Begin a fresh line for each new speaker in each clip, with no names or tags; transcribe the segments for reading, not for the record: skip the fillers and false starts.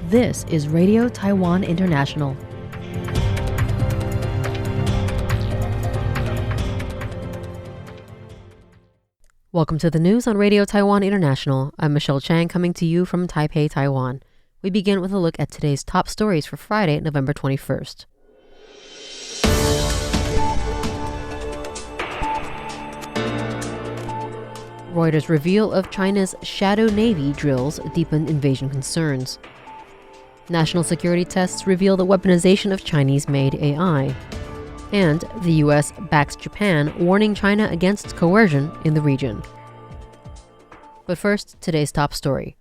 This is Radio Taiwan International. Welcome to the news on Radio Taiwan International. I'm Michelle Chang, coming to you from Taipei, Taiwan. We begin with a look at today's top stories for Friday, November 21st. Reuters reveal of China's shadow navy drills deepen invasion concerns. National security tests reveal the weaponization of Chinese-made AI. And the U.S. backs Japan, warning China against coercion in the region. But first, today's top story.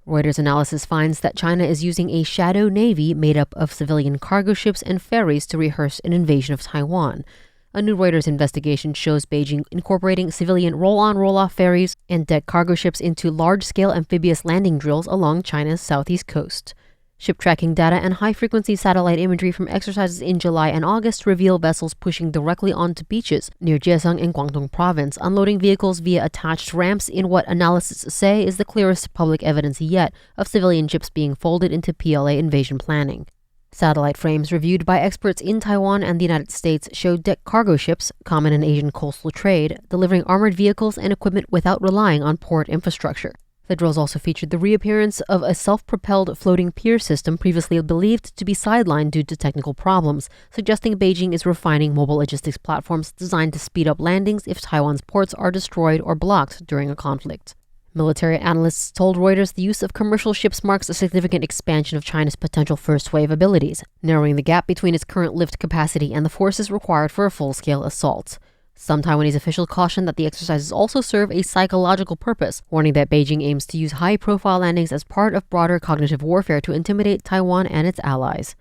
Reuters analysis finds that China is using a shadow navy made up of civilian cargo ships and ferries to rehearse an invasion of Taiwan. A new Reuters investigation shows Beijing incorporating civilian roll-on, roll-off ferries and deck cargo ships into large-scale amphibious landing drills along China's southeast coast. Ship tracking data and high-frequency satellite imagery from exercises in July and August reveal vessels pushing directly onto beaches near Jieseng in Guangdong province, unloading vehicles via attached ramps in what analysts say is the clearest public evidence yet of civilian ships being folded into PLA invasion planning. Satellite frames reviewed by experts in Taiwan and the United States show deck cargo ships, common in Asian coastal trade, delivering armored vehicles and equipment without relying on port infrastructure. The drills also featured the reappearance of a self-propelled floating pier system previously believed to be sidelined due to technical problems, suggesting Beijing is refining mobile logistics platforms designed to speed up landings if Taiwan's ports are destroyed or blocked during a conflict. Military analysts told Reuters the use of commercial ships marks a significant expansion of China's potential first-wave abilities, narrowing the gap between its current lift capacity and the forces required for a full-scale assault. Some Taiwanese officials caution that the exercises also serve a psychological purpose, warning that Beijing aims to use high-profile landings as part of broader cognitive warfare to intimidate Taiwan and its allies.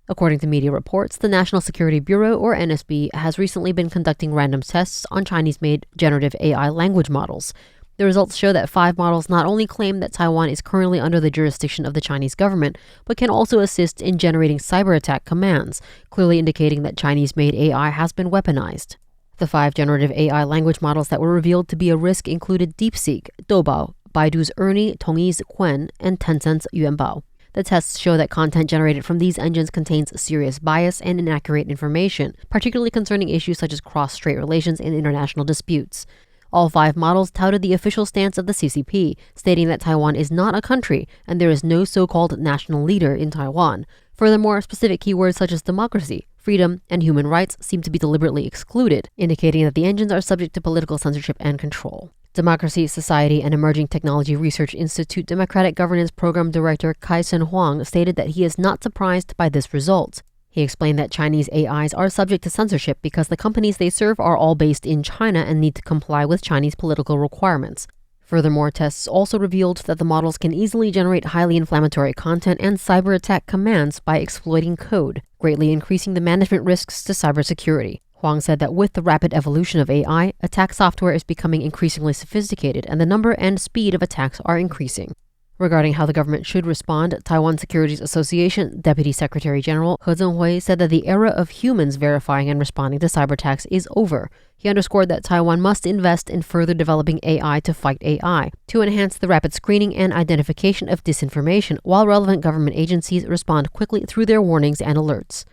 According to media reports, the National Security Bureau, or NSB, has recently been conducting random tests on Chinese-made generative AI language models. The results show that 5 models not only claim that Taiwan is currently under the jurisdiction of the Chinese government, but can also assist in generating cyber attack commands, clearly indicating that Chinese-made AI has been weaponized. The 5 generative AI language models that were revealed to be a risk included DeepSeek, Doubao, Baidu's Ernie, Tongyi's Quen, and Tencent's Yuanbao. The tests show that content generated from these engines contains serious bias and inaccurate information, particularly concerning issues such as cross-strait relations and international disputes. All 5 models touted the official stance of the CCP, stating that Taiwan is not a country and there is no so-called national leader in Taiwan. Furthermore, specific keywords such as democracy, freedom, and human rights seem to be deliberately excluded, indicating that the engines are subject to political censorship and control. Democracy, Society, and Emerging Technology Research Institute Democratic Governance Program Director Kai-Sen Huang stated that he is not surprised by this result. He explained that Chinese AIs are subject to censorship because the companies they serve are all based in China and need to comply with Chinese political requirements. Furthermore, tests also revealed that the models can easily generate highly inflammatory content and cyber attack commands by exploiting code, greatly increasing the management risks to cybersecurity. Huang said that with the rapid evolution of AI, attack software is becoming increasingly sophisticated and the number and speed of attacks are increasing. Regarding how the government should respond, Taiwan Securities Association Deputy Secretary General He Zhenhui said that the era of humans verifying and responding to cyber attacks is over. He underscored that Taiwan must invest in further developing AI to fight AI, to enhance the rapid screening and identification of disinformation, while relevant government agencies respond quickly through their warnings and alerts.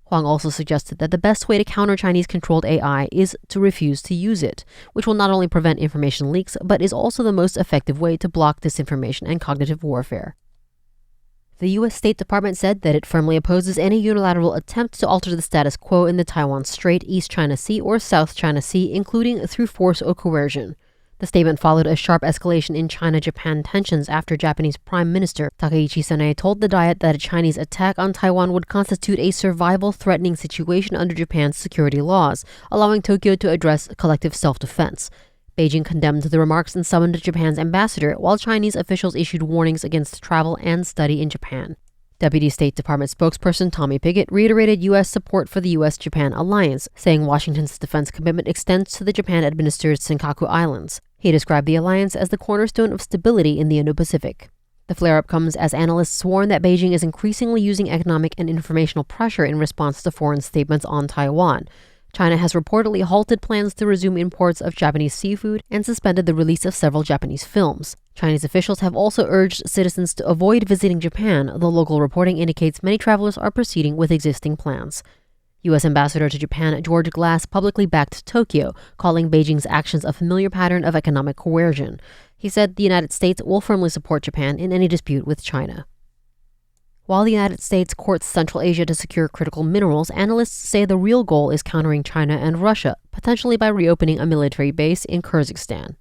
Huang also suggested that the best way to counter Chinese-controlled AI is to refuse to use it, which will not only prevent information leaks, but is also the most effective way to block disinformation and cognitive warfare. The U.S. State Department said that it firmly opposes any unilateral attempt to alter the status quo in the Taiwan Strait, East China Sea, or South China Sea, including through force or coercion. The statement followed a sharp escalation in China-Japan tensions after Japanese Prime Minister Takaichi Sanae told the Diet that a Chinese attack on Taiwan would constitute a survival-threatening situation under Japan's security laws, allowing Tokyo to address collective self-defense. Beijing condemned the remarks and summoned Japan's ambassador, while Chinese officials issued warnings against travel and study in Japan. Deputy State Department spokesperson Tommy Pigott reiterated U.S. support for the U.S.-Japan alliance, saying Washington's defense commitment extends to the Japan-administered Senkaku Islands. He described the alliance as the cornerstone of stability in the Indo-Pacific. The flare-up comes as analysts warn that Beijing is increasingly using economic and informational pressure in response to foreign statements on Taiwan. China has reportedly halted plans to resume imports of Japanese seafood and suspended the release of several Japanese films. Chinese officials have also urged citizens to avoid visiting Japan, though local reporting indicates many travelers are proceeding with existing plans. U.S. Ambassador to Japan George Glass publicly backed Tokyo, calling Beijing's actions a familiar pattern of economic coercion. He said the United States will firmly support Japan in any dispute with China. While the United States courts Central Asia to secure critical minerals, analysts say the real goal is countering China and Russia, potentially by reopening a military base in Kyrgyzstan.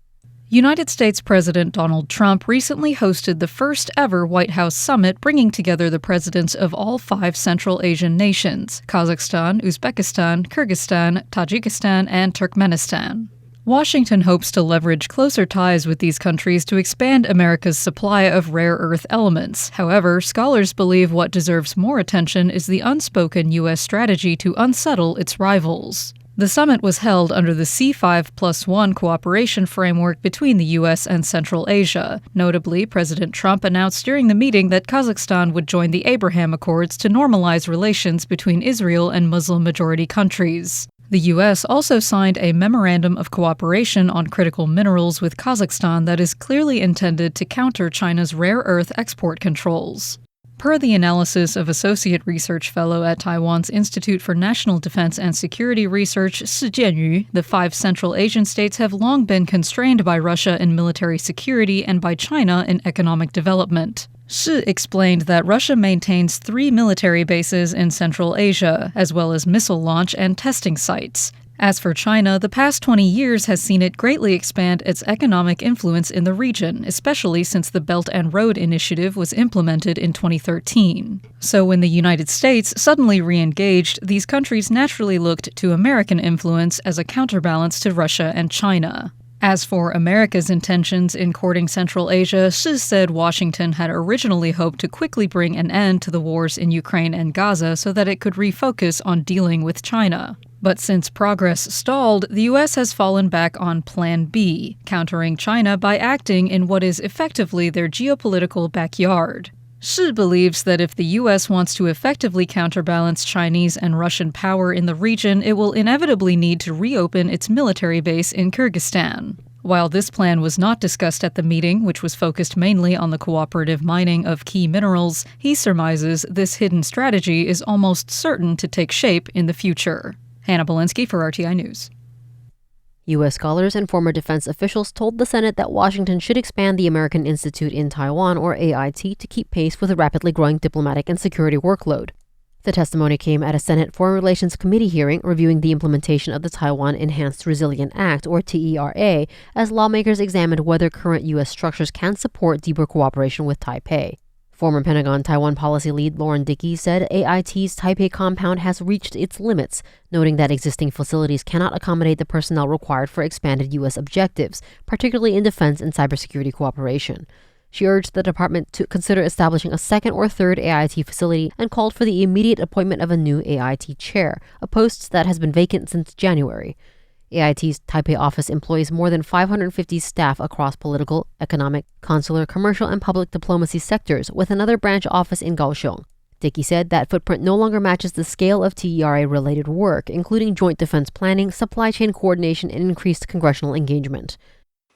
United States President Donald Trump recently hosted the first ever White House summit bringing together the presidents of all 5 Central Asian nations: Kazakhstan, Uzbekistan, Kyrgyzstan, Tajikistan, and Turkmenistan. Washington hopes to leverage closer ties with these countries to expand America's supply of rare earth elements. However, scholars believe what deserves more attention is the unspoken U.S. strategy to unsettle its rivals. The summit was held under the C5+1 cooperation framework between the U.S. and Central Asia. Notably, President Trump announced during the meeting that Kazakhstan would join the Abraham Accords to normalize relations between Israel and Muslim-majority countries. The U.S. also signed a memorandum of cooperation on critical minerals with Kazakhstan that is clearly intended to counter China's rare earth export controls. Per the analysis of Associate Research Fellow at Taiwan's Institute for National Defense and Security Research, Shi Jianyu, the 5 Central Asian states have long been constrained by Russia in military security and by China in economic development. Shi explained that Russia maintains 3 military bases in Central Asia, as well as missile launch and testing sites. As for China, the past 20 years has seen it greatly expand its economic influence in the region, especially since the Belt and Road Initiative was implemented in 2013. So when the United States suddenly re-engaged, these countries naturally looked to American influence as a counterbalance to Russia and China. As for America's intentions in courting Central Asia, Shi said Washington had originally hoped to quickly bring an end to the wars in Ukraine and Gaza so that it could refocus on dealing with China. But since progress stalled, the U.S. has fallen back on Plan B, countering China by acting in what is effectively their geopolitical backyard. Shi believes that if the U.S. wants to effectively counterbalance Chinese and Russian power in the region, it will inevitably need to reopen its military base in Kyrgyzstan. While this plan was not discussed at the meeting, which was focused mainly on the cooperative mining of key minerals, he surmises this hidden strategy is almost certain to take shape in the future. Hannah Belinsky for RTI News.
U.S. scholars and former defense officials told the Senate that Washington should expand the American Institute in Taiwan, or AIT, to keep pace with the rapidly growing diplomatic and security workload. The testimony came at a Senate Foreign Relations Committee hearing reviewing the implementation of the Taiwan Enhanced Resilient Act, or TERA, as lawmakers examined whether current U.S. structures can support deeper cooperation with Taipei. Former Pentagon Taiwan policy lead Lauren Dickey said AIT's Taipei compound has reached its limits, noting that existing facilities cannot accommodate the personnel required for expanded U.S. objectives, particularly in defense and cybersecurity cooperation. She urged the department to consider establishing a second or third AIT facility and called for the immediate appointment of a new AIT chair, a post that has been vacant since January. AIT's Taipei office employs more than 550 staff across political, economic, consular, commercial, and public diplomacy sectors, with another branch office in Kaohsiung. Dickey said that footprint no longer matches the scale of TERA-related work, including joint defense planning, supply chain coordination, and increased congressional engagement.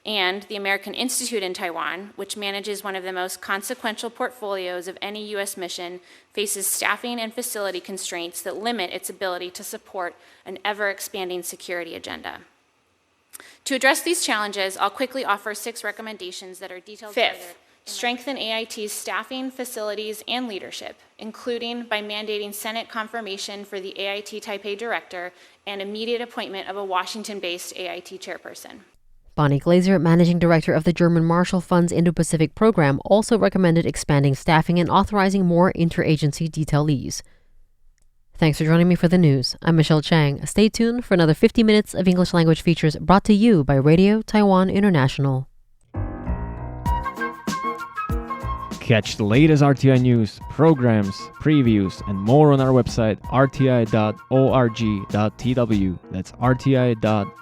And the American Institute in Taiwan, which manages one of the most consequential portfolios of any U.S. mission, faces staffing and facility constraints that limit its ability to support an ever-expanding security agenda. To address these challenges, I'll quickly offer 6 recommendations that are detailed further. Fifth, strengthen AIT's staffing, facilities, and leadership, including by mandating Senate confirmation for the AIT Taipei director and immediate appointment of a Washington-based AIT chairperson.
Bonnie Glaser, managing director of the German Marshall Fund's Indo-Pacific program, also recommended expanding staffing and authorizing more interagency detailees. Thanks for joining me for the news. I'm Michelle Chang. Stay tuned for another 50 minutes of English language features brought to you by Radio Taiwan International.
Catch the latest RTI news, programs, previews, and more on our website, rti.org.tw. That's rti.org.tw.